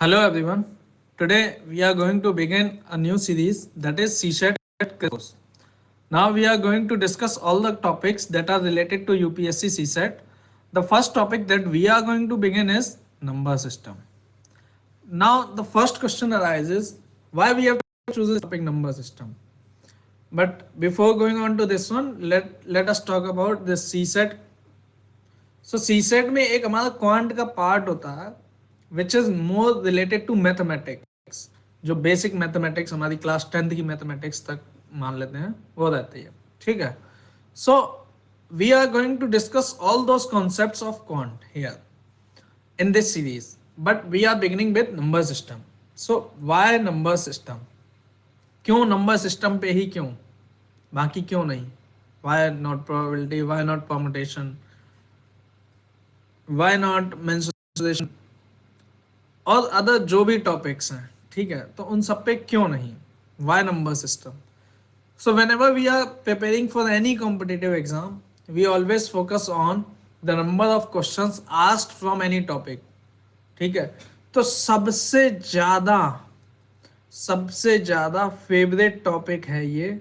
Hello everyone. Today we are going to begin a new series that is CSET course. Now we are going to discuss all the topics that are related to UPSC CSET. The first topic that we are going to begin is number system. Now the first question arises, why we have to choose this topic number system. But before going on to this one, let us talk about this CSET. So C set में एक हमारा quant का part होता है which is more related to mathematics, जो basic mathematics हमारी class 10th की mathematics तक मान लेते हैं वो रहती है. ठीक है. So we are going to discuss all those concepts of quant here in this series, but we are beginning with number system. So why number system? क्यों नंबर सिस्टम पे ही, क्यों बाकी क्यों नहीं? why not probability, why not permutation, why not mensuration और other जो भी topics हैं. ठीक है, तो उन सब पे क्यों नहीं, why number system. So whenever we are preparing for any competitive exam we always focus on the number of question asked from any topic. ठीक है, तो सबसे ज्यादा फेवरेट टॉपिक है ये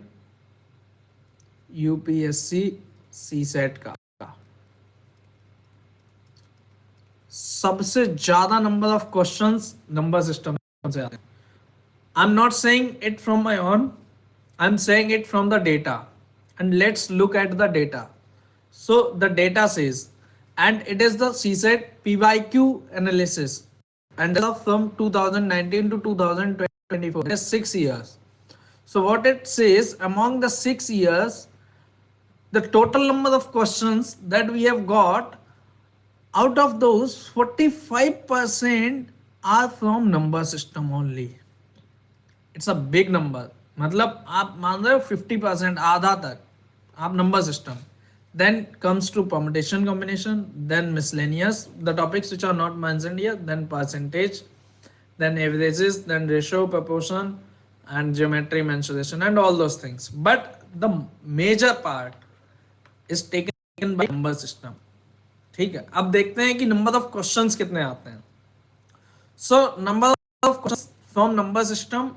यूपीएससी सी सेट का. सबसे ज्यादा number of questions number system से आते हैं. I am not saying it from my own, I am saying it from the data. And let's look at the data. So the data says, and it is the CSET PYQ analysis and from 2019 to 2024. It is 6 years. So what it says, among the 6 years, the total number of questions that we have got, out of those 45% are from number system only. It's a big number. मतलब आप मान रहे हो 50%, आधा तक आप number system. Then comes to permutation combination, then miscellaneous, the topics which are not mentioned here, then percentage, then averages, then ratio, proportion, and geometry, mensuration, and all those things. But the major part is taken by number system. ठीक है, अब देखते हैं कि number of questions कितने आते हैं. So number of questions from number system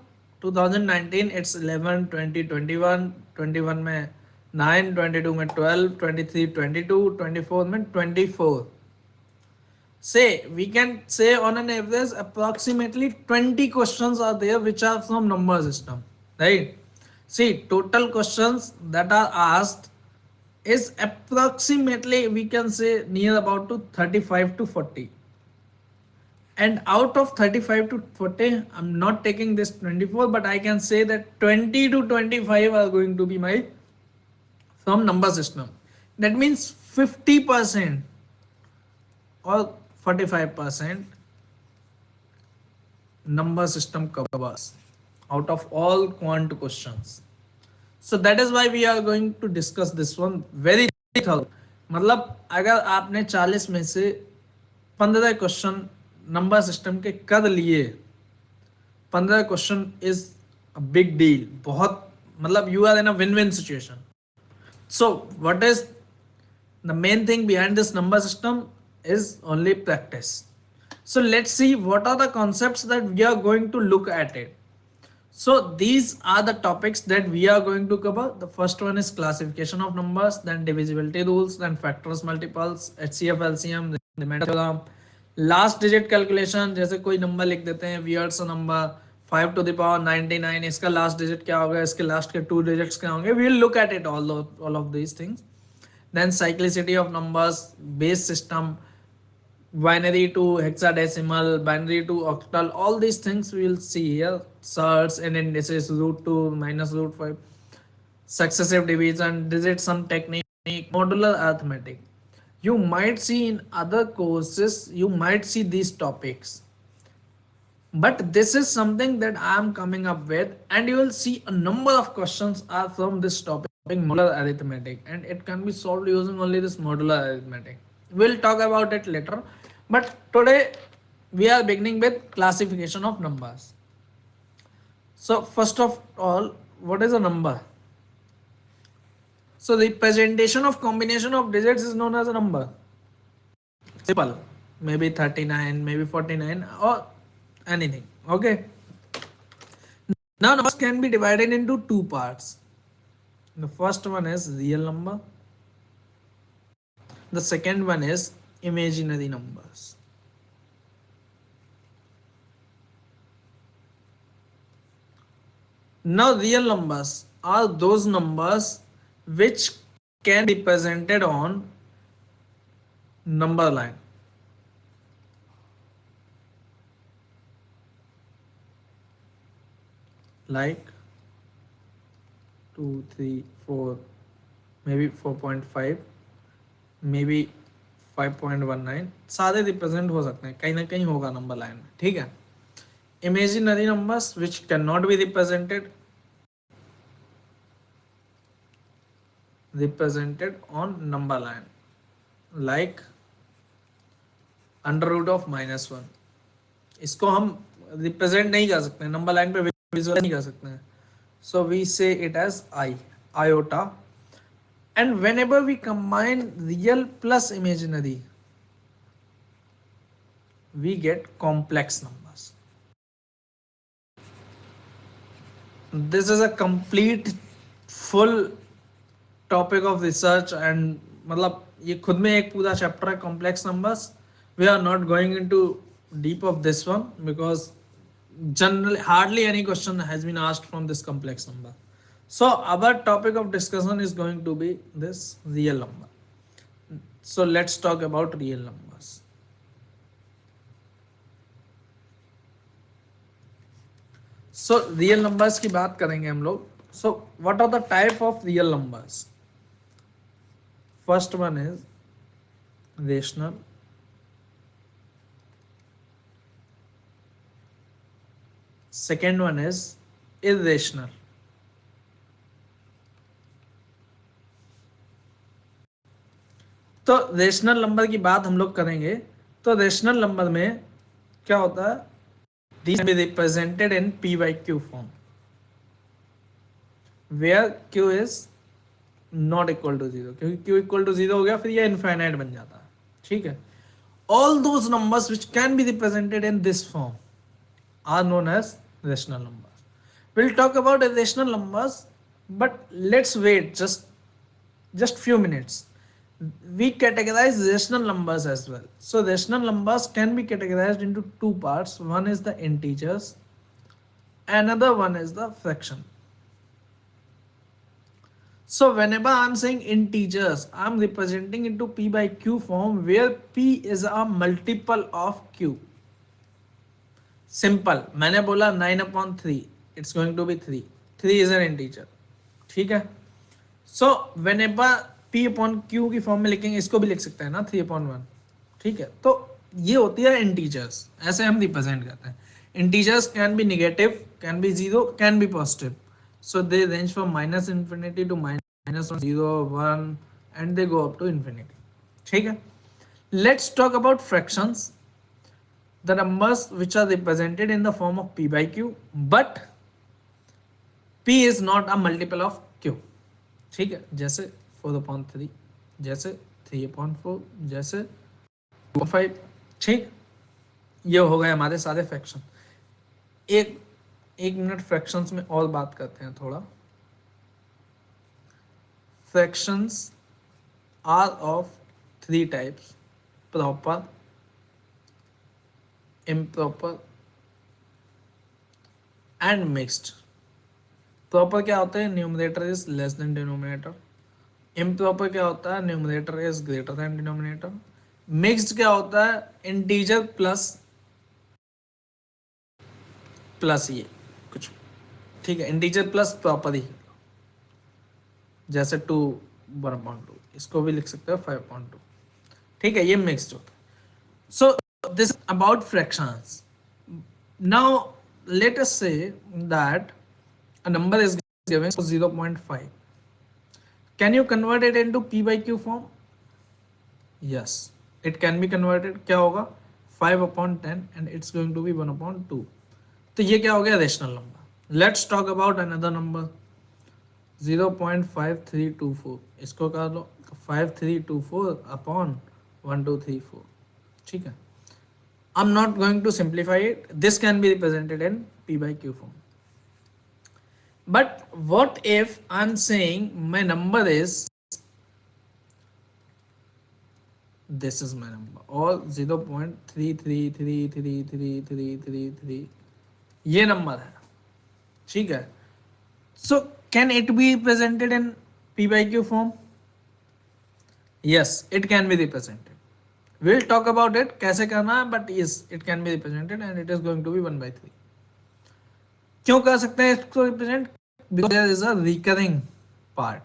2019 it's 11, 20, 21, 21 में 9, 22 में 12, 23, 22, 24 में 24. Say we can say on an average approximately 20 questions are there which are from number system, right? See, total questions that are asked is approximately, we can say, near about to 35 to 40. And out of 35 to 40, I'm not taking this 24, but I can say that 20 to 25 are going to be my from number system. That means 50% or 45% number system covers out of all quant questions. So that is why we are going to discuss this one very thorough. मतलब अगर आपने 40 में से 15 question number system के कर लिए, 15 question is a big deal. बहुत मतलब you are in a win win situation. So what is the main thing behind this number system is only practice. So let's see what are the concepts that we are going to look at it. So these are the topics that we are going to cover. The first one is classification of numbers, then divisibility rules, then factors, multiples, HCF, LCM, remainder theorem, last digit calculation. जैसे कोई number लिख देते हैं वियर्ड्स number 5 to the power 99, इसका last digit क्या होगा, इसके last के 2 डिजिट्स क्या होंगे. We will look at it all of these things. Then cyclicity of numbers, base system, binary to hexadecimal, binary to octal, all these things we will see here. Surds and indices, root 2 minus root 5, successive division, digit sum technique, modular arithmetic. You might see in other courses, you might see these topics, but this is something that I am coming up with, and you will see a number of questions are from this topic, modular arithmetic, and it can be solved using only this modular arithmetic. We'll talk about it later, but today we are beginning with classification of numbers. So first of all, what is a number? So representation of combination of digits is known as a number. Simple. Maybe 39, maybe 49, or anything. Okay. Now numbers can be divided into two parts. The first one is real number. The second one is imaginary numbers. Now real numbers are those numbers which can be represented on number line. Like 2, 3, 4, maybe 4.5, maybe 5.19, सारे represent हो सकते हैं, कहीं ना कहीं होगा number line में. ठीक है. Imaginary numbers which cannot be represented on number line, like under root of -1. इसको हम रिप्रेजेंट नहीं कर सकते, नंबर लाइन पे विजुअलाइज नहीं कर सकते हैं. So we say it as iota. And whenever we combine real plus imaginary, we get complex numbers. This is a complete full topic of research, and मतलब ये खुद में एक पूरा चैप्टर है complex numbers. We are not going into deep of this one because generally hardly any question has been asked from this complex number. So our topic of discussion is going to be this real number. So let's talk about real numbers. So real numbers की बात करेंगे हम लोग. So what are the type of real numbers? First one is rational. Second one is irrational. तो rational number की बात हम लोग करेंगे. तो रेशनल नंबर में क्या होता है? These can be represented in p by q form, where q is not equal to 0, क्योंकि q equal to 0 हो गया फिर ये इनफाइनाइट बन जाता है. ठीक है. All those numbers which can be represented in this form are known as rational numbers. We'll talk about irrational numbers, but let's wait just few minutes. We categorize rational numbers as well. So rational numbers can be categorized into two parts. One is the integers, another one is the fraction. So whenever I'm saying integers, I'm representing into p by q form, where p is a multiple of q. Simple. मैंने बोला 9/3, it's going to be 3. 3 is an integer. ठीक है. सो whenever p upon q की form में लिखेंगे, इसको भी लिख सकते हैं ना 3/1. ठीक है. तो ये होती है इंटीजर्स, ऐसे हम रिप्रेजेंट करते हैं. Integers can be negative, can be 0, can be positive. So they range from -infinity to -0, 1 and they go up to infinity. ठीक है. Let's talk about fractions, the numbers which are represented in the form of p by q, but p is not a multiple of q. ठीक है. जैसे 4/3, जैसे 3/4, जैसे 2/5. ठीक. ये हो गए हमारे सारे फ्रैक्शन. एक मिनट फ्रैक्शंस में और बात करते हैं थोड़ा. Fractions are of 3 types: proper, improper and mixed. Proper क्या होता है? Numerator is less than denominator. Improper क्या होता है? Numerator is greater than denominator. Mixed क्या होता है? इंटीजर प्लस ये कुछ. ठीक है. इंटीजर प्लस प्रॉपर ही, जैसे 2/1/2, इसको भी लिख सकते हो 5/2. ठीक है. ये मिक्स्ड होता है. So this about fractions. Now let us say that a number is given, so 0.5. Can you convert it into p by q form? Yes, it can be converted. क्या होगा? 5/10 and it's going to be 1/2. तो ये क्या हो गया? Rational number. Let's talk about another number 0.5324. इसको कर लो तो 5324/1234. ठीक है. I'm not going to simplify it. This can be represented in P by Q form. But what if I'm saying my number is, this is my number, or 0.33333333 ये number है, ठीक है. So can it be represented in P by Q form? Yes, it can be represented. We'll talk about it कैसे करना है, but yes, it can be represented and it is going to be 1/3. क्यों कर सकते हैं इसको represent? Because there is a recurring part.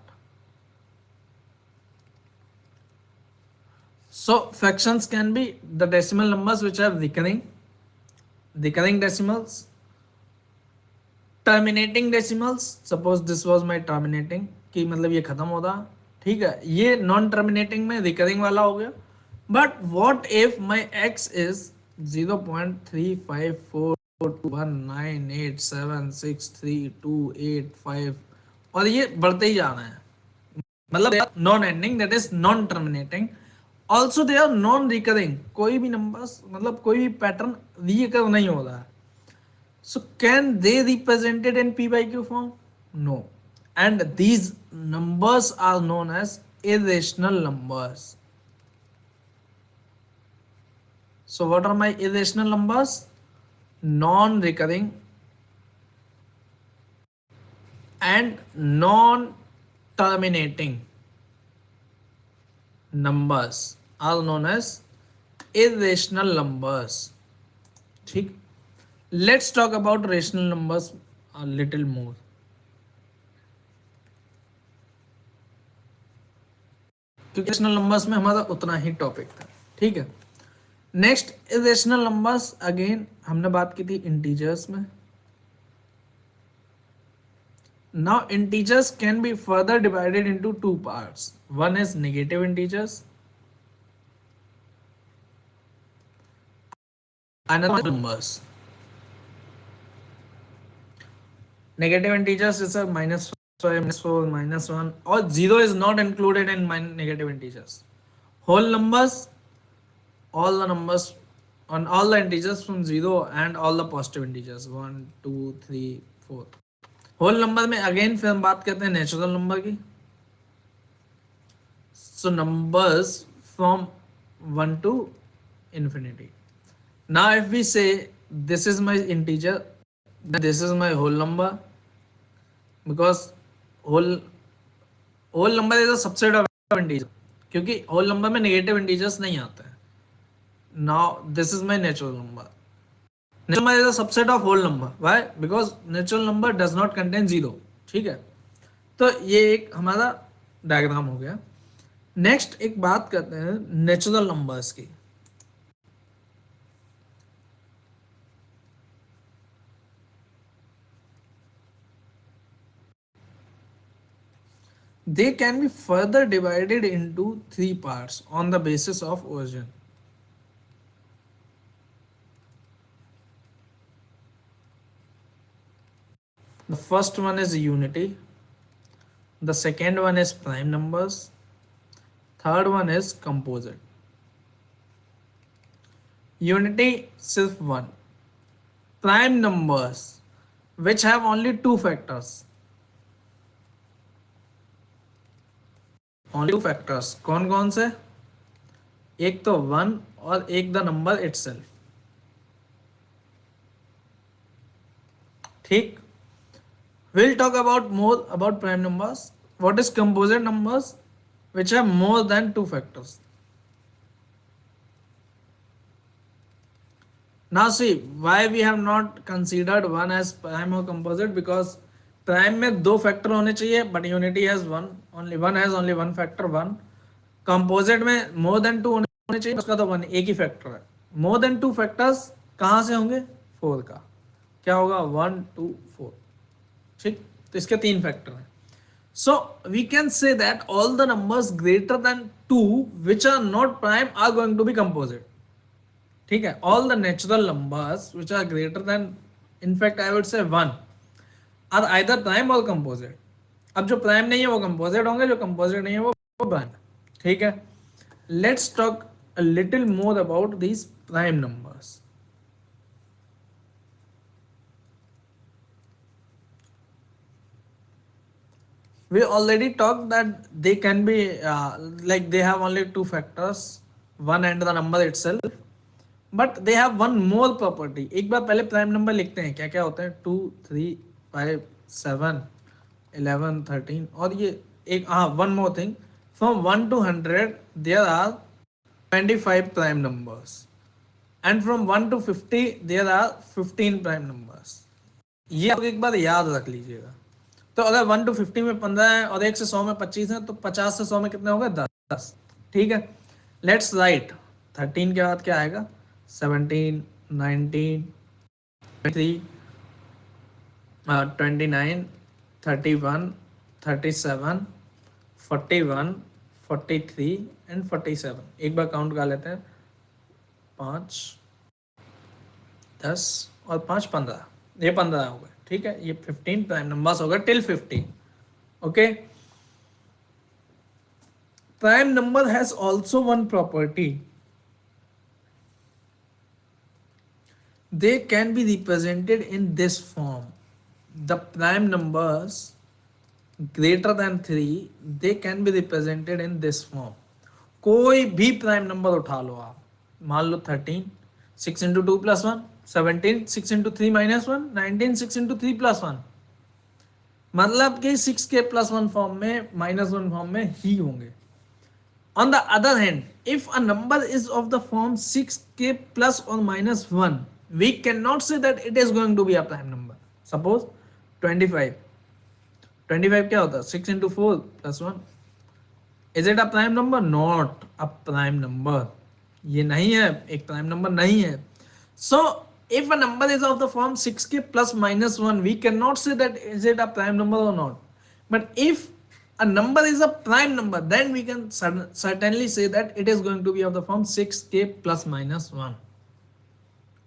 So fractions can be the decimal numbers which are recurring decimals, terminating decimals. Suppose this was my terminating, कि मतलब ये खत्म होता, ठीक है. ये नॉन टर्मिनेटिंग में रिकरिंग वाला हो गया. But what if my x is 0.354198763285 और ये बढ़ते ही जाना है, मतलब non ending, that is non terminating. Also they are non recurring. कोई भी नंबर्स, मतलब कोई भी पैटर्न रिकर नहीं हो रहा है. So can they represented in P by Q form? No. And these numbers are known as irrational numbers. So what are my irrational numbers? Non-recurring and non-terminating numbers are known as irrational numbers. ठीक. Let's talk about rational numbers a little more. क्योंकि rational numbers में हमारा उतना ही topic था, ठीक है. Next irrational numbers, again हमने बात की थी इंटीजर्स में. Now integers can be further divided into two parts. One is negative integers, another numbers. Negative integers is a -5, -4, -1, or 0 is not included in negative integers. Whole numbers, all the numbers on all the integers from 0 and all the positive integers 1 2 3 4. Whole number में again फिर हम बात करते हैं natural number की. सो numbers from 1 to infinity. Now if we say this is my integer, then this is my whole number, because whole number is a subset of integer, क्योंकि whole number में negative integers नहीं आते हैं. Now this is my natural number. Natural number is a subset of whole number. Why? Because natural number does not contain 0. ठीक है. तो ये एक हमारा डायग्राम हो गया. नेक्स्ट एक बात करते हैं नेचुरल नंबर्स की. They can be further divided into three parts on the basis of origin. The first one is unity, the second one is prime numbers, third one is composite. Unity सिर्फ one. Prime numbers which have only two factors. Only two factors. कौन कौन से? एक तो 1 और एक the number itself. ठीक. We'll talk about more about prime numbers. What is composite numbers which have more than two factors? Now see why we have not considered one as prime or composite, because prime में दो factor होने चाहिए, but unity has one has only one factor 1. composite में more than two होने चाहिए, उसका तो 1 एक ही फैक्टर है. more than two factors कहाँ से होंगे? 4 का. क्या होगा? 1 2 4. ठीक. तो इसके 3 फैक्टर हैं. So we can say that all the numbers greater than 2 which are not prime are going to be composite. ठीक है. all the natural numbers which are greater than, in fact I would say 1, are either prime or composite. अब जो prime नहीं है वो composite होंगे, जो composite नहीं है वो प्राइम. ठीक है. Let's talk a little more about these prime numbers. We already talked that they can be like they have only two factors, one and the number itself, but they have one more property. एक बार पहले prime number लिखते हैं क्या क्या होता है, 2 3 5 7 11 13 और ये एक हाँ one more thing, from 1 to 100 there are 25 prime numbers and from 1 to 50 there are 15 prime numbers. ये आप एक बार याद रख लीजिएगा। तो अगर 1 to 50 में 15 है और 1 से 100 में 25 है तो 50 से 100 में कितने हो गए, 10। ठीक है, लेट्स राइट 13 के बाद क्या आएगा, 17 19 23 29 31 37 41 43 एंड 47। एक बार काउंट कर लेते हैं, 5 10 और 5 15, ये 15 हो गए। ठीक है, ये 15 प्राइम नंबर्स हो गए till 50। Okay, prime number has also one property, they can be represented in this form. The prime numbers greater than 3 they can be represented in this form. कोई भी प्राइम नंबर उठा लो आप, मान लो 13 6 into 2 plus 1, 17 6 into 3 minus 1, 19 6 into 3 plus 1, मतलब कि 6 के plus 1 form में minus 1 form में ही होंगे। On the other hand, if a number is of the form 6k plus or minus 1, we cannot say that it is going to be a prime number. Suppose 25, 25 क्या होता है, 6 into 4 plus 1, is it a prime number? Not a prime number. ये नहीं है, एक prime number नहीं है। So if a number is of the form 6k plus minus 1, we cannot say that is it a prime number or not. But if a number is a prime number, then we can certainly say that it is going to be of the form 6k plus minus 1.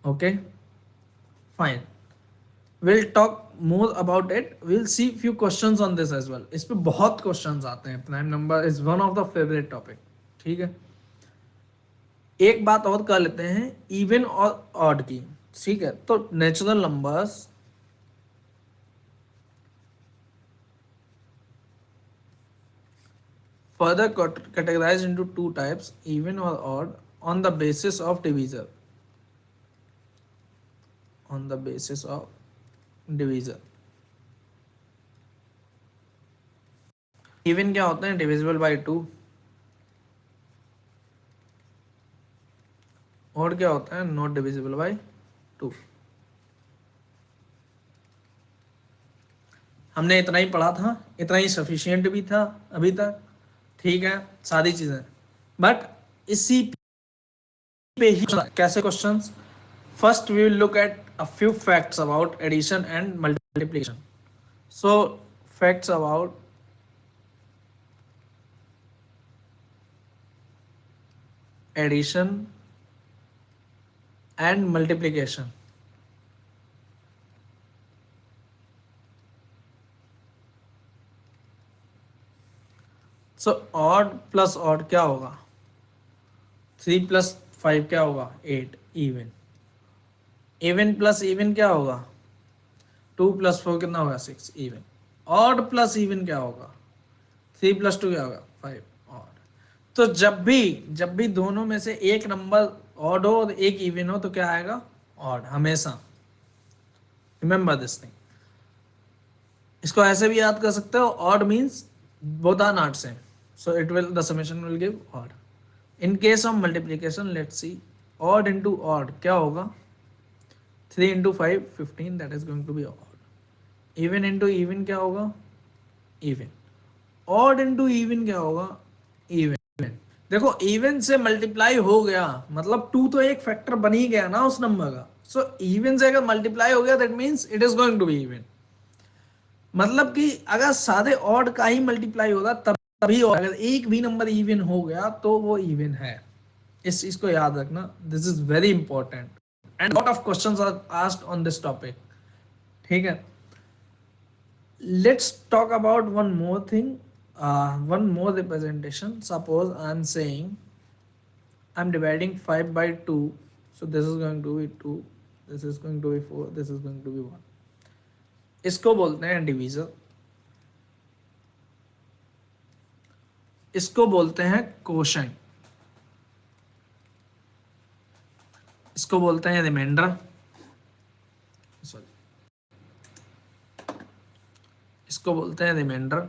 Okay, fine. We'll talk more about it. We'll see few questions on this as well. इस पे बहुत questions आते हैं। Prime number is one of the favorite topic. ठीक है, एक बात और कर लेते हैं इवन और ऑड की। ठीक है, तो natural numbers further categorized into two types, even or odd, on the basis of divisor. On the basis of divisor. Even क्या होते हैं, divisible by 2. odd क्या होता है, not divisible by 2. हमने इतना ही पढ़ा था, इतना ही सफिशिएंट भी था अभी तक। ठीक है, सारी चीजें, बट इसी पे ही कैसे questions. First we will look at a few facts about addition and multiplication. So facts about addition and multiplication. So odd plus odd क्या होगा, 3 प्लस 5 क्या होगा, 8। इवन, इवन प्लस इवन क्या होगा, 2 प्लस 4 कितना होगा, 6। इवन, ऑड प्लस इवन क्या होगा, 3 प्लस 2 क्या होगा, 5। ऑड, तो जब भी दोनों में से एक नंबर ऑड हो और एक इवन हो तो क्या आएगा, ऑड हमेशा। Remember this thing. इसको ऐसे भी याद कर सकते हो, odd means both are not same, so it will the summation will give odd. In case of multiplication let's see, odd into odd क्या होगा, 3 into 5 15, that is going to be odd. Even into even क्या होगा, even. Odd into even क्या होगा, even. देखो even से multiply हो गया मतलब 2 तो एक फैक्टर बन ही गया ना उस नंबर का। सो इवन से अगर मल्टीप्लाई हो गया that means it is going to be even. मतलब कि अगर सारे ऑड का ही मल्टीप्लाई होगा तभी, अगर एक भी नंबर इवन हो गया तो वो इवन है। इस चीज को याद रखना, this is very important and lot of questions are asked on this topic. ठीक है, let's talk about one more thing, one more representation. Suppose I'm saying I'm dividing 5 by 2, so this is going to be 2, this is going to be 4, this is going to be 1. इसको बोलते हैं divisor. इसको बोलते हैं quotient, इसको बोलते हैं reminder, sorry, इसको बोलते हैं रिमाइंडर,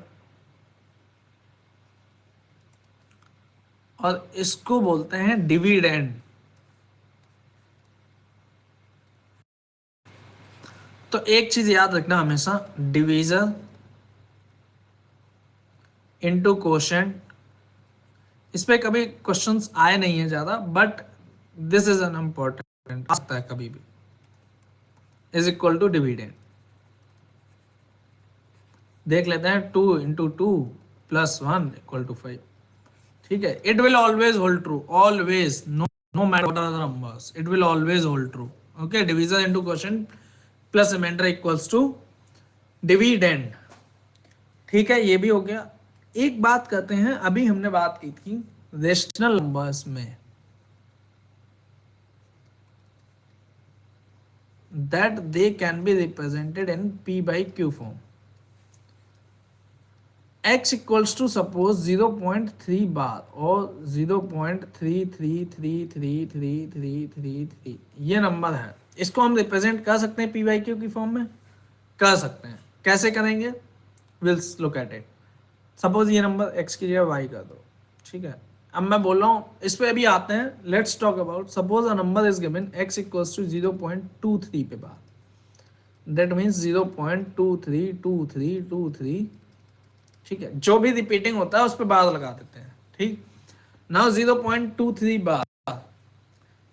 और इसको बोलते हैं डिविडेंड। तो एक चीज याद रखना हमेशा, डिवीजन इनटू कोशेंट, इस पे कभी क्वेश्चंस आए नहीं है ज्यादा, but this is an important, आ सकता है कभी भी, इज इक्वल टू डिविडेंड। देख लेते हैं, 2 × 2 + 1 = 5। ठीक है, it will always hold true, always, no matter what are the numbers, it will always hold true. Okay, division into quotient plus remainder equals to dividend. ठीक है, ये भी हो गया। एक बात करते हैं, अभी हमने बात की थी रेशनल नंबर्स में, that they can be represented in p/q form. x equals to suppose 0.3 बार और 0.33333333, ये नंबर है, इसको हम रिप्रेजेंट कर सकते हैं p/q की फॉर्म में, कर सकते हैं। कैसे करेंगे, will look at it. Suppose ये नंबर x की जगह y कर दो, ठीक है। अब मैं बोल रहा हूँ, इस पे अभी आते हैं, let's talk about, suppose a number is given x equals to 0.23 पे बार, दैट मीन्स 0.232323, ठीक है, जो भी रिपीटिंग होता है उस पर बार लगा देते हैं। ठीक, now 0.23 bar,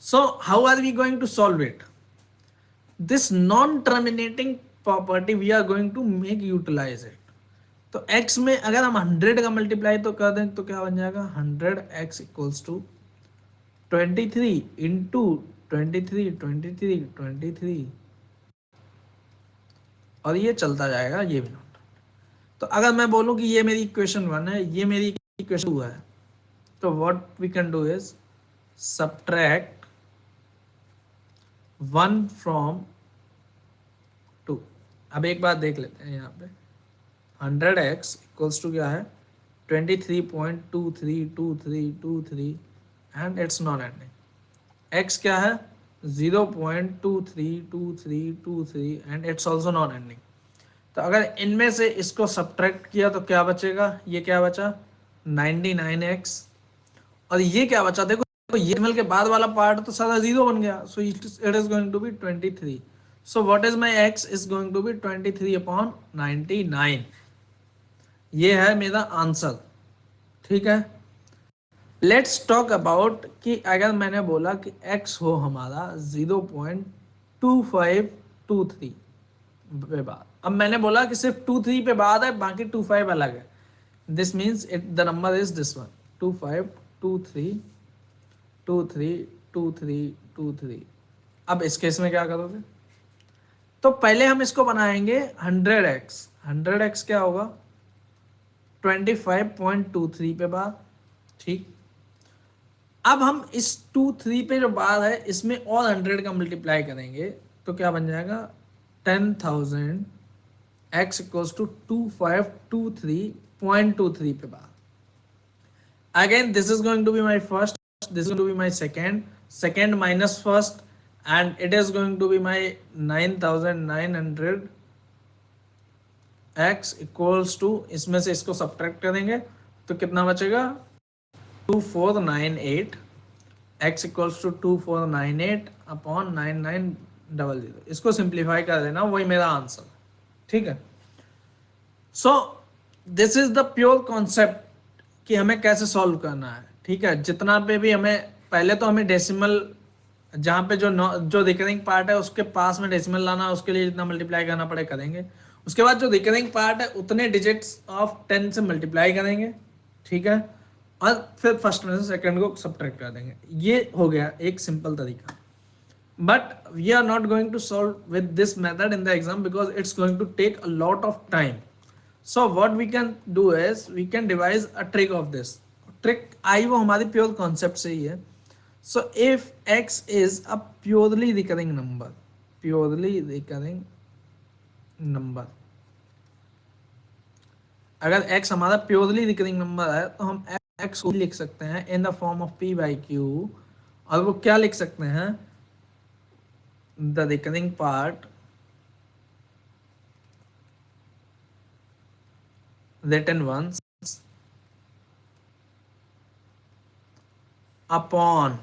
so how are we going to solve it, this non terminating property we are going to make utilize it. तो x में अगर हम 100 का मल्टीप्लाई तो कर दें तो क्या बन जाएगा, 100x इक्वल्स टू 23 इंटू 23 और ये चलता जाएगा, ये भी नोट। तो अगर मैं बोलूं कि ये मेरी इक्वेशन 1 है, ये मेरी इक्वेशन 2 है, तो what we can do is subtract 1 from 2। अब एक बात देख लेते हैं, यहाँ पे 100x इक्वल्स टू क्या है, 23.232323 and it's non ending. x क्या है, 0.232323 and it's also non ending. तो अगर इनमें से इसको सब्ट्रैक्ट किया तो क्या बचेगा, ये क्या बचा 99x, और ये क्या बचा, देखो ये डेसिमल के बाद वाला पार्ट तो सारा जीरो बन गया, so it is going to be 23। So what is my x is going to be 23/99। ये है मेरा आंसर। ठीक है, लेट्स टॉक अबाउट कि अगर मैंने बोला कि x हो हमारा 0.2523 पे बाद, अब मैंने बोला कि सिर्फ 23 पे बाद है, बाकी 25 अलग है, this means it the number is this one, 2523232323। अब इस केस में क्या करोगे, तो पहले हम इसको बनाएंगे 100x, 100x क्या होगा 25.23 पे बाद। ठीक, अब हम इस 23 पे जो बार है इसमें और 100 का मल्टीप्लाई करेंगे तो क्या बन जाएगा 10,000 x इक्वल्स टू 2523.23 पे बार। Again, this is going to be my first, this is going to be my second minus first, and it is going to be my 9,900 x equals to, इसमें से इसको subtract करेंगे तो कितना बचेगा 2498, x equals to 2498 upon 9900। इसको simplify कर देना, वही मेरा आंसर। ठीक है, सो this is the pure concept कि हमें कैसे सॉल्व करना है। ठीक है, जितना पे भी हमें, पहले तो हमें डेसिमल, जहाँ पे जो रिकरिंग पार्ट है उसके पास में डेसिमल लाना, उसके लिए जितना मल्टीप्लाई करना पड़े करेंगे। उसके बाद जो रिकरिंग पार्ट है उतने डिजिट्स ऑफ 10 से मल्टीप्लाई करेंगे। ठीक है, और फिर फर्स्ट में से सेकंड को सब्ट्रैक्ट कर देंगे। ये हो गया एक सिंपल तरीका, but we are not going to solve with this method in the exam because it's going to take a lot of time. So what we can do is we can devise a trick of this. Trick आई वो हमारी pure concept से ही है। So if x is a purely recurring number, अगर x हमारा purely recurring number है तो हम x को लिख सकते हैं in the form of P by Q, और वो क्या लिख सकते हैं, the recurring part written once upon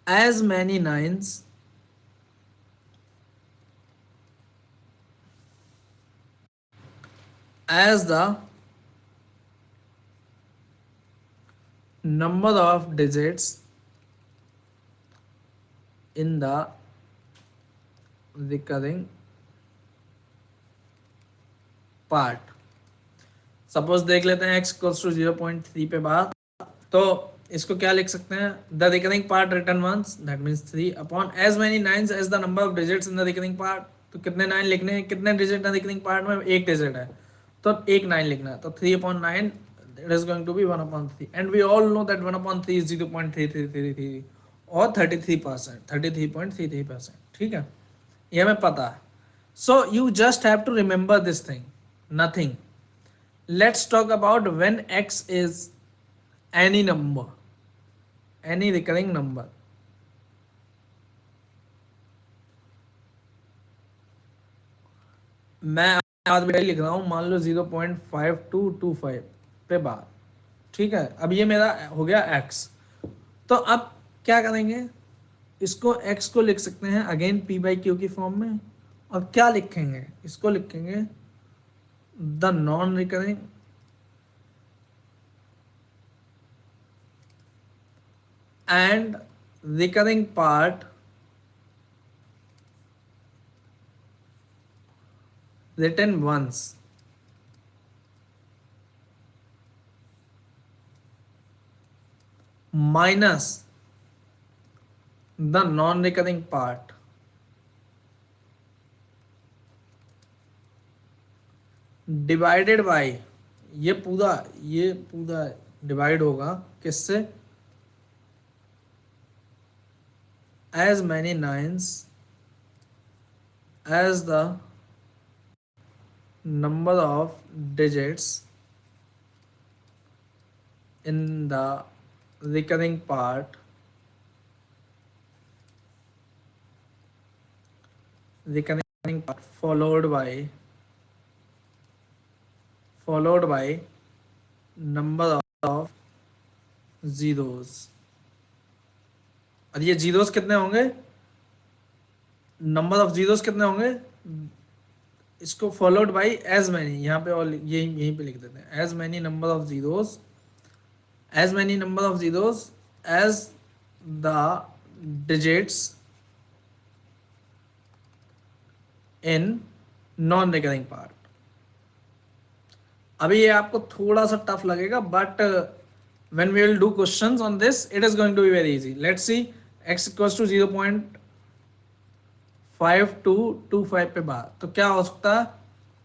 as many nines as the number of digits in the recurring part. Suppose देख लेते हैं x इक्वल्स टू 0.3 पे बात, तो इसको क्या लिख सकते हैं, the recurring part return once that means 3 upon as many nines as the number of digits in the recurring part. तो कितने 9 लिखने हैं, कितने डिजिट है रिकरिंग पार्ट में, एक डिजिट है तो एक 9 लिखना है, तो 3 upon 9 it is going to be 1 upon 3 and we all know that 1 upon 3 is 0.3333 और 33%, 33.33%. ठीक है, ये हमें पता है. So you just have to remember this thing, nothing. Let's talk about when x is any number, any recurring number. मैं आज भी लिख रहा हूं, मान लो 0.5225 पे बार. ठीक है, अब ये मेरा हो गया x. तो अब क्या करेंगे, इसको x को लिख सकते हैं अगेन p बाई क्यू की फॉर्म में, और क्या लिखेंगे, इसको लिखेंगे the non recurring and recurring part written once minus the non-recurring part divided by, ये पूरा डिवाइड होगा किससे, as many nines as the number of digits in the recurring part followed by number of zeros. और ये zeros कितने होंगे, number of zeros कितने होंगे, इसको फॉलोड बाय एज मैनी, यहाँ पे और यहीं पे लिख देते हैं as many number of zeros, as many number of zeros as the digits in non recurring part. अभी ये आपको थोड़ा सा टफ लगेगा, but when we will do questions on this it is going to be very easy. Let's see, x equals to 0.5225 पे बार, तो क्या हो सकता है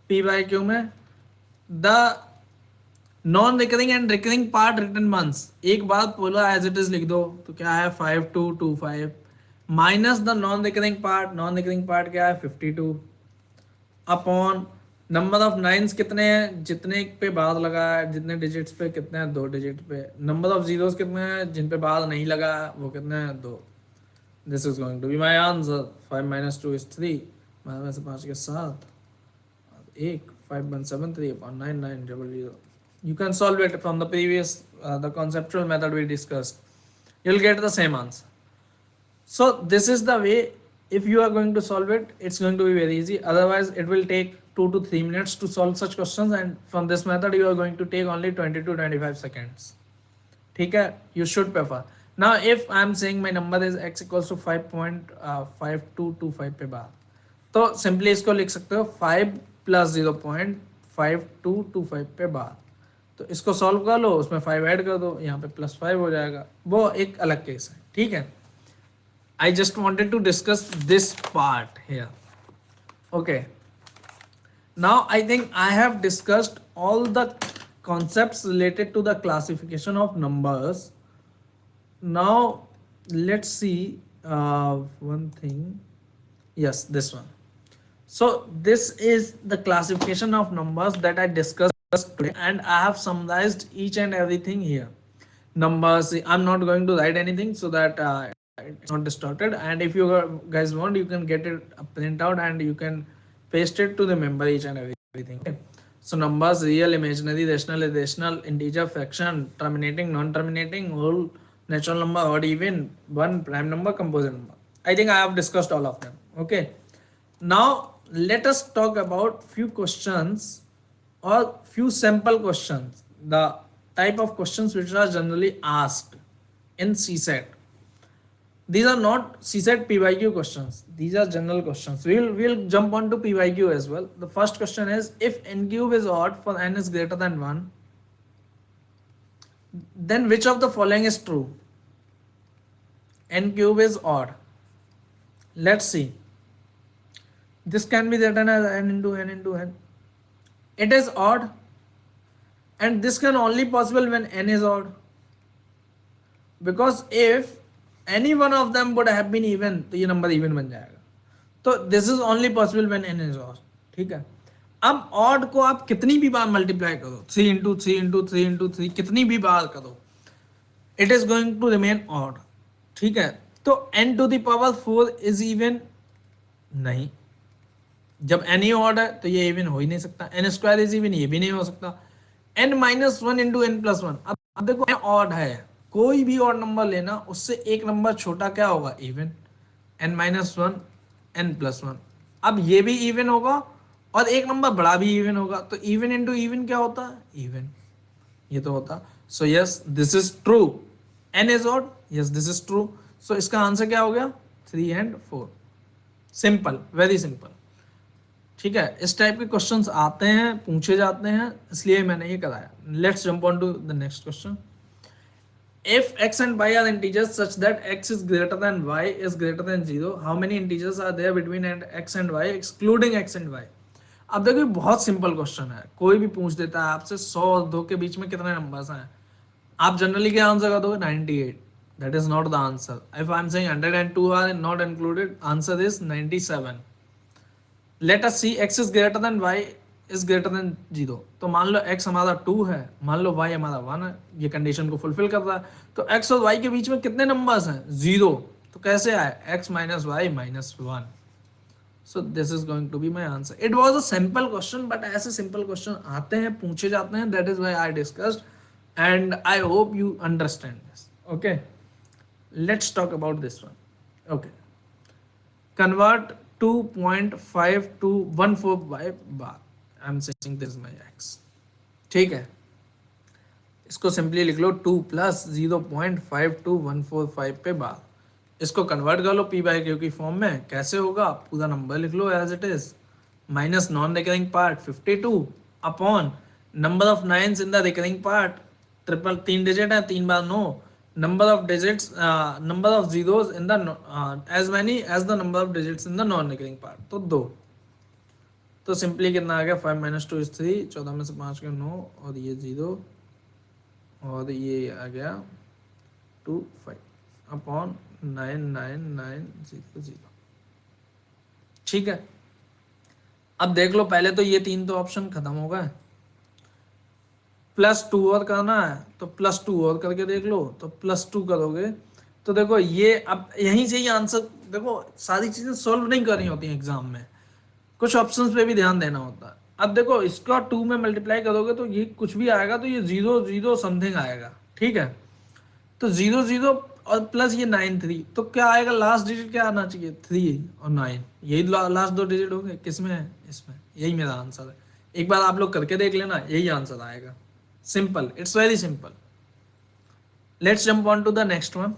p बाई क्यू में the non recurring and recurring part return once, एक बात बोला एज इट इज लिख दो, तो क्या है 5225 minus the non recurring part क्या है 52 अपॉन नंबर ऑफ नाइन्स कितने हैं, जितने पे बाद लगा है, जितने डिजिट्स पे कितने हैं, 2 डिजिट पे. नंबर ऑफ जीरोस कितने हैं, जिन पे बाद नहीं लगा वो कितने हैं, 2. This is going to be my answer. 5 minus 2 is 3, में से 5 के 7 1 5173 upon 9900. You can solve it from the previous the conceptual method we discussed. You'll get the same answer. So this is the way. If you are going to solve it, it's going to be very easy. Otherwise it will take 2 to 3 minutes to solve such questions, and from this method you are going to take only 20 to 25 seconds. ठीक है, you should prefer. Now if I am saying my number is x equals to 5.5225 पे बार, तो simply इसको लिख सकते हो 5 plus 0.5225 पे बार. तो इसको सॉल्व कर लो, उसमें 5 ऐड कर दो, यहाँ पे प्लस 5 हो जाएगा, वो एक अलग केस है. ठीक है, I just wanted to discuss this part here. Okay. Now I think I have discussed all the concepts related to the classification of numbers. Now let's see one thing. Yes, this one. So this is the classification of numbers that I discussed today, and I have summarized each and everything here. Numbers, I'm not going to write anything so that it's not distorted. And if you guys want, you can get it a print out and you can paste it to remember each and everything. Okay? So numbers, real, imaginary, rational, irrational, integer, fraction, terminating, non-terminating, whole, natural number, odd, even, one, prime number, composite number. I think I have discussed all of them. Okay. Now let us talk about few questions or few sample questions, the type of questions which are generally asked in CSET. These are not CSET PYQ questions. These are general questions. We'll jump on to PYQ as well. The first question is, if n cube is odd for n is greater than 1, then which of the following is true? N cube is odd. Let's see. This can be written as n into n into n. It is odd, and this can only possible when n is odd, because if any one of them would have been even तो ये number even बन जाएगा. तो this is only possible when n is odd. ठीक है. अब odd को आप कितनी भी बार मल्टीप्लाई करो, 3 इंटू 3 इंटू 3 इंटू 3, कितनी भी बार करो, it is going to remain odd. ठीक है. तो n to the power 4 is even नहीं. जब n ही ऑड है तो ये इवन हो ही नहीं सकता. n स्क्वायर इज इवन, ये भी नहीं हो सकता. n minus one into n plus one. अब देखो n ऑड है, कोई भी ऑड नंबर लेना, उससे एक नंबर छोटा क्या होगा? Even. n minus one n plus one. अब ये भी इवन होगा और एक नंबर बड़ा भी इवन होगा. तो इवन इंटू इवन क्या होता है? इवन. ये तो होता. So yes, this is true. n is odd. Yes, this is true. So इसका आंसर क्या हो गया? 3 एंड 4. Simple, very simple. ठीक है. इस टाइप के क्वेश्चंस आते हैं, पूछे जाते हैं, इसलिए मैंने ये कराया. Let's jump on to the next question. If x and y are integers such that x is greater than y is greater than 0, how many integers are there between x and y excluding x and y? अब देखो बहुत simple question है. कोई भी पूछ देता है आपसे 100 और 2 के बीच में कितने नंबर्स हैं, आप जनरली क्या आंसर कर दोगे? 98. That is not the answer. If I am saying 102 are not included, answer is 97. Let us see, x is greater than y is greater than 0. तो मान लो x हमारा 2 है, मान लो y हमारा 1 है. ये कंडीशन को फुलफिल कर रहा है. तो x और y के बीच में कितने नंबर्स हैं? 0. तो कैसे आए? x minus y minus 1. So this is going to be my answer. It was a simple question, but ऐसे सिंपल क्वेश्चन आते हैं, पूछे जाते हैं. That is why I discussed and I hope you understand this. Okay, let's talk about this one. Okay, convert 2.5 to 145 bar. I am saying this my x. ठीक है. इसको simply लिख लो 2 प्लस 0.5 to 145 पे बार. इसको कन्वर्ट कर लो P by Q की form में. कैसे होगा? पूरा नंबर लिख लो as it is, minus non recurring part 52 upon number of nines in the recurring part. Triple 3 digit है, 3 बार 9. Number of digits, number of zeros in the as many as the number of digits in the non recurring part. तो 2. तो simply कितना आ गया? 5 minus 2 is 3. 14 में से 5 के 9 और ये 0 और ये आ गया 2 5 अपॉन 99900. ठीक है. अब देख लो, पहले तो ये 3 तो ऑप्शन खत्म हो गए. +2 और करना है तो +2 और करके देख लो. तो +2 करोगे तो देखो ये, अब यहीं से ही आंसर. देखो सारी चीजें सॉल्व नहीं करनी होती हैं एग्जाम में, कुछ ऑप्शंस पे भी ध्यान देना होता है. अब देखो इसका 2 में मल्टीप्लाई करोगे तो ये कुछ भी आएगा तो ये 0 0 समथिंग आएगा. ठीक है. तो 0 0 और प्लस ये 9 3. तो क्या आएगा? लास्ट डिजिट क्या आना चाहिए? 3 और 9. यही लास्ट 2 डिजिट होंगे. किसमें है? इसमें. यही मेरा आंसर है. एक बार आप लोग करके देख लेना, यही आंसर आएगा. Simple, it's very simple. Let's jump on to the next one.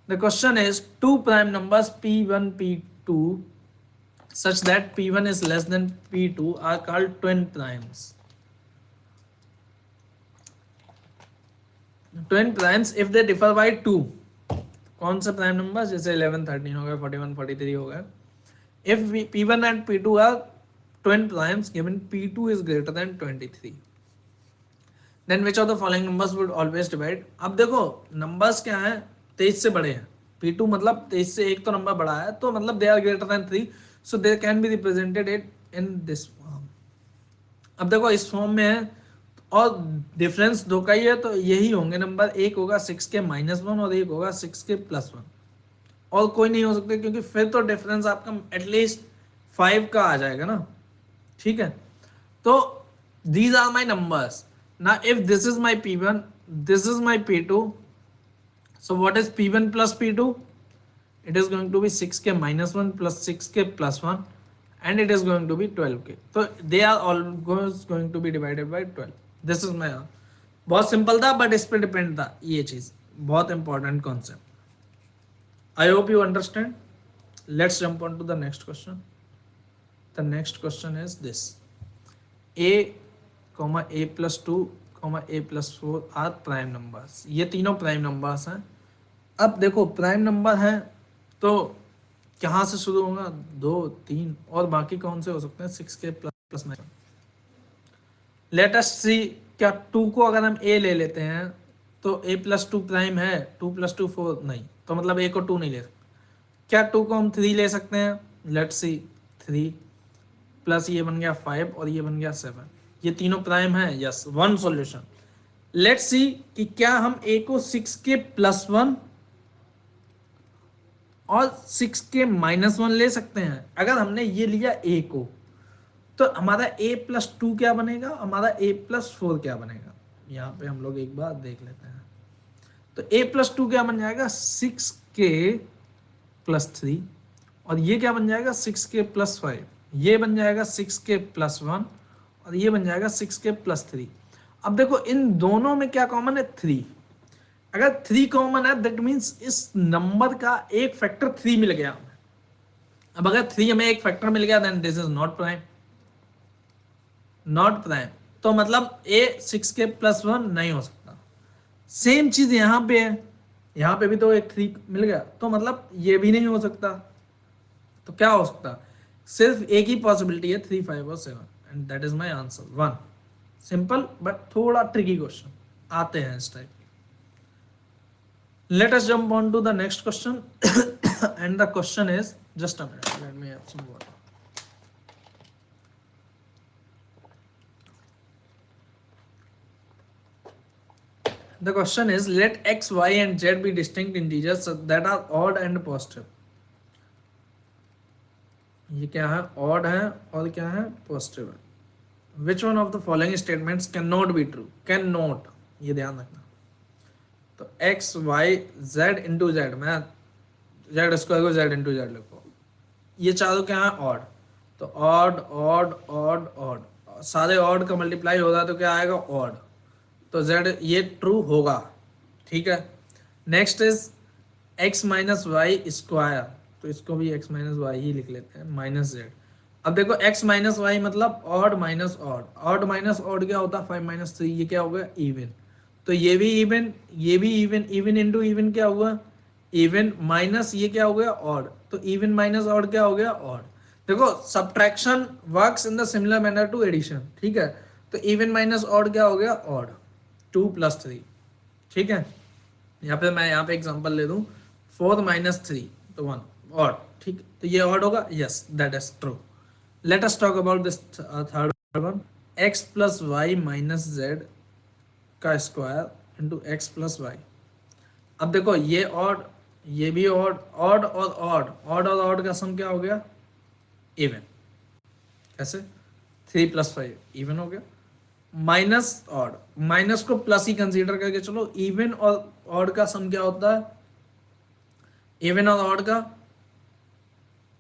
The question is 2 prime numbers p1 p2 such that p1 is less than p2 are called twin primes. Twin primes if they differ by 2. कौन से prime number? जैसे 11 13 हो गए, 41 43 हो गए. If p1 and p2 are twin primes given p2 is greater than 23, then which of the following numbers would always divide? अब देखो numbers क्या हैं? 23 से बड़े हैं. p2 मतलब 23 से एक तो नंबर बड़ा है, तो मतलब they are greater than 3. So they can be represented in this form. अब देखो इस फॉर्म में है और डिफरेंस दो का ही है तो यही होंगे नंबर, एक होगा 6 के -1 और एक होगा 6 के +1, और कोई नहीं हो सकते क्योंकि फिर तो डिफरेंस आपका एटलीस्ट 5 का आ जाएगा ना, ठीक है। तो these are my numbers. Now if this is my P1, this is my P2, so what is P1 plus P2? It is going to be 6k -1 plus 6k +1, and it is going to be 12k. So they are always going to be divided by 12. This is my, बहुत simple था but इस पे depend था ये चीज, बहुत important concept. I hope you understand. Let's jump on to the next question. The next question is this: a, a+2, a+4 are prime numbers. ये तीनों प्राइम नंबर्स हैं. अब देखो प्राइम नंबर है तो कहाँ से शुरू होगा, 2, 3 और बाकी कौन से हो सकते हैं, 6k + 9. लेट अस सी, क्या 2 को अगर हम a ले लेते हैं तो a+2 प्राइम है, 2 + 2 4 नहीं, तो मतलब a को 2 नहीं ले सकते. क्या 2 को हम 3 ले सकते हैं, लेट सी 3 प्लस ये बन गया 5 और ये बन गया 7, ये तीनों प्राइम है. Yes, one solution. Let's see कि क्या हम a को 6k +1 और 6k -1 ले सकते हैं. अगर हमने ये लिया a को तो हमारा a+2 क्या बनेगा, हमारा a+4 क्या बनेगा. यहाँ पे हम लोग एक बार देख लेते हैं. तो a+2 क्या बन जाएगा, 6k +3, और ये क्या बन जाएगा 6k +5, ये बन जाएगा 6k +1 और ये बन जाएगा 6k +3. अब देखो इन दोनों में क्या कॉमन है, 3. अगर 3 कॉमन है दैट मीन्स इस नंबर का एक फैक्टर 3 मिल गया हमें. अब अगर 3 हमें एक फैक्टर मिल गया then this is not prime, not prime. तो मतलब a 6k +1 नहीं हो सकता. सेम चीज यहां पे है, यहां पे भी तो एक 3 मिल गया, तो मतलब ये भी नहीं हो सकता. तो क्या हो सकता, सिर्फ एक ही पॉसिबिलिटी है, 3, 5 और 7, and that is my answer 1. Simple but थोड़ा ट्रिकी क्वेश्चन आते हैं इस type. Let us jump on to the next question. And the question is, just a minute, let me have some water. The question is, let x, y and z be distinct integers that are odd and positive. ये क्या है, odd है और क्या है, positive है. Which one of the following statements cannot be true? Cannot, ये ध्यान रखना. तो x, y, z into Z, मैं जेड स्क्वायर को z इंटू जेड लिखो. ये चारों क्या है, ऑड. तो ऑड ऑड ऑड ऑड, सारे ऑड का मल्टीप्लाई हो रहा है तो क्या आएगा, ऑड. तो z ये ट्रू होगा, ठीक है. नेक्स्ट इज x -y², तो इसको भी x -y ही लिख लेते हैं, -z. अब देखो x -y मतलब odd minus odd, odd minus odd क्या होता है, 5 - 3, ये क्या हो गया, इवन. तो ये भी इवन, ये भी इवन, इवन इंटू इवन क्या हुआ, इवन, माइनस ये क्या हो गया, ऑड. तो इवन माइनस ऑड क्या हो गया, ऑड. देखो subtraction works in the similar manner to addition, ठीक है. तो इवन माइनस ऑड क्या हो गया, ऑड. 2 + 3, ठीक है. यहाँ पे मैं यहाँ पे एग्जांपल ले दूं, 4 - 3 तो 1, ऑड, ठीक. तो ये ऑड होगा, yes that is true. Late us talk about this third one, x + y - z का स्क्वायर इंटू x + y. अब देखो ये ऑड, ये भी ऑड, ऑड और ऑड, ऑड और ऑड का सम क्या हो गया, इवन. कैसे, 3 + 5 इवन हो गया. माइनस ऑड, माइनस को प्लस ही कंसीडर करके चलो. इवन और ऑड का सम क्या होता है, इवन और ऑड का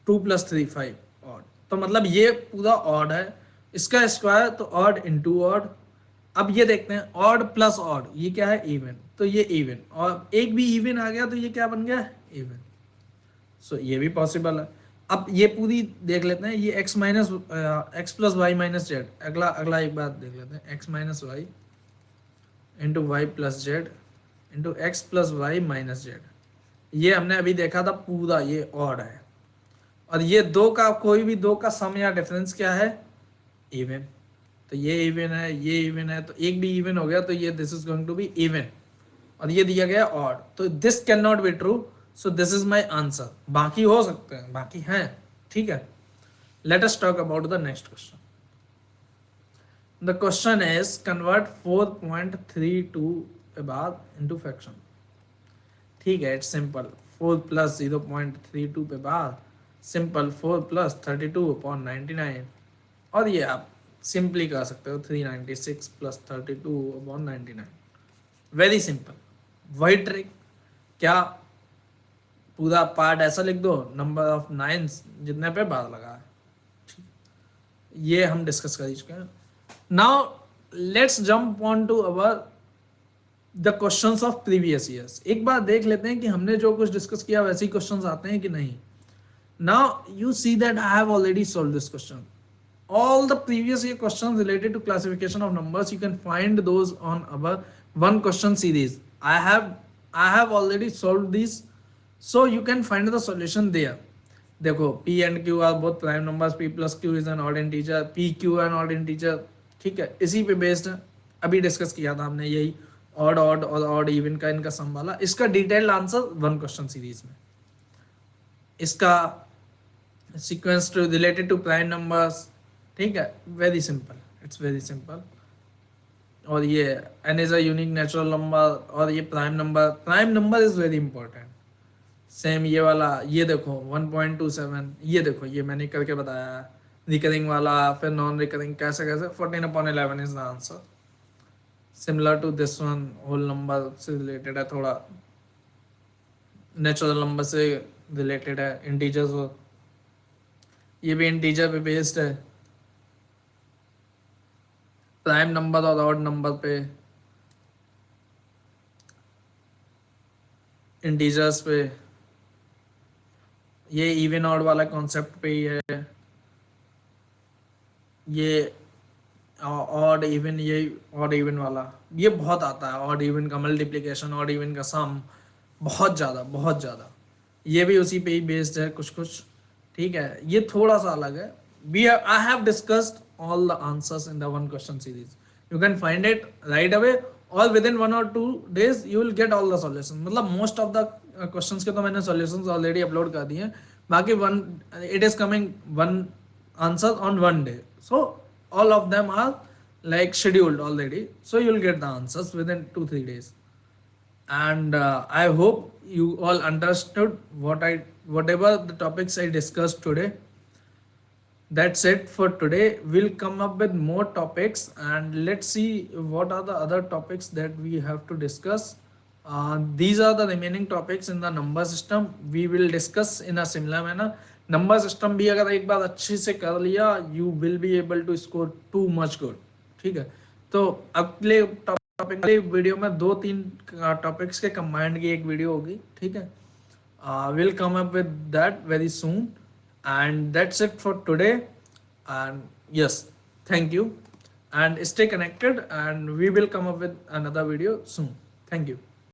2 + 3 5 ऑड. तो मतलब ये पूरा ऑड है, इसका स्क्वायर तो ऑड इंटू ऑड. अब ये देखते हैं ऑड प्लस ऑड, ये क्या है, इवन. तो ये इवन और एक भी इवन आ गया तो ये क्या बन गया, इवन. सो ये भी पॉसिबल है. अब ये पूरी देख लेते हैं, ये x + y - z. अगला एक बात देख लेते हैं, x - y into y + z into x + y - z. ये हमने अभी देखा था पूरा, ये ऑड है. और ये दो का, कोई भी दो का सम या डिफरेंस क्या है, इवन. तो ये इवन है, ये इवन है, तो एक भी इवन हो गया तो ये this is going to be even. और ये दिया गया ऑड, तो this can not be true. So this is my answer. बाकी हो सकते हैं, बाकी हैं, ठीक है. Let us talk about the next question. The question is convert 4.32 के बाद इनटू फ्रैक्शन। ठीक है, इट्स सिंपल। 4 प्लस 0.32 पे बाद सिंपल 4 प्लस 32/99, और ये आप सिंपली कर सकते हो 396 प्लस 32/99। वेरी सिंपल, वही ट्रिक। क्या पूरा पार्ट ऐसा लिख दो, नंबर ऑफ नाइन्स जितने पे बाद लगा है, ये हम डिस्कस कर चुके हैं। Now let's jump on to our the questions of previous years. एक बार देख लेते हैं कि हमने जो कुछ डिस्कस किया वैसे ही क्वेश्चंस आते हैं कि नहीं। Now you see that I have already solve this question. All the previous year questions related to classification of numbers, you can find those on our one question series. I have already solved these, so you can find the solution there. देखो p and q are both prime numbers, p plus q is an odd integer, p q an odd integer। ठीक है, इसी पे based है, अभी discuss किया था हमने यही ऑड ऑड और ऑड इवन का इनका सम वाला। इसका detailed answer one question series में। इसका sequence two related to prime numbers, ठीक है, very simple, it's very simple. और ये n is a unique natural number, और ये prime number is very important. Same ये वाला, ये देखो 1.27, ये देखो ये मैंने करके बताया, रिकरिंग वाला फिर नॉन रिकरिंग, कैसे कैसे 14/11 is the answer. Similar to this one, whole number से रिलेटेड है, थोड़ा नेचुरल नंबर से रिलेटेड है, इंटीजर्स हो, ये भी इंटीजर पे बेस्ड है। प्राइम नंबर और ऑड नंबर पे, इंटीजर्स पे, ये इवन ऑड वाला कॉन्सेप्ट पे ही है। ये ऑड इवन, ये ऑड इवन वाला ये बहुत आता है, ऑड इवन का मल्टीप्लिकेशन, ऑड इवन का सम, बहुत ज़्यादा बहुत ज़्यादा। ये भी उसी पे ही बेस्ड है कुछ कुछ। ठीक है, ये थोड़ा सा अलग है। I have discussed all the answers in the one question series. You can find it right away, or within 1 or 2 days you will get all the solutions. मतलब most of the questions के तो मैंने solutions already upload कर दिए हैं, बाकी it is coming one answer on one day, so all of them are like scheduled already, so you will get the answers within 2-3 days. And I hope you all understood whatever the topics I discussed today. That's it for today. We'll come up with more topics, and let's see what are the other topics that we have to discuss. These are the remaining topics in the number system. We will discuss in a similar manner. Number system भी अगर एक बार अच्छे से कर लिया, you will be able to score too much good. ठीक है, तो अगले टॉपिक वीडियो में 2-3 टॉपिक्स के कंबाइंड की एक वीडियो होगी। ठीक है, we'll come up with that very soon. And that's it for today. And yes, thank you, and stay connected, and we will come up with another video soon. Thank you.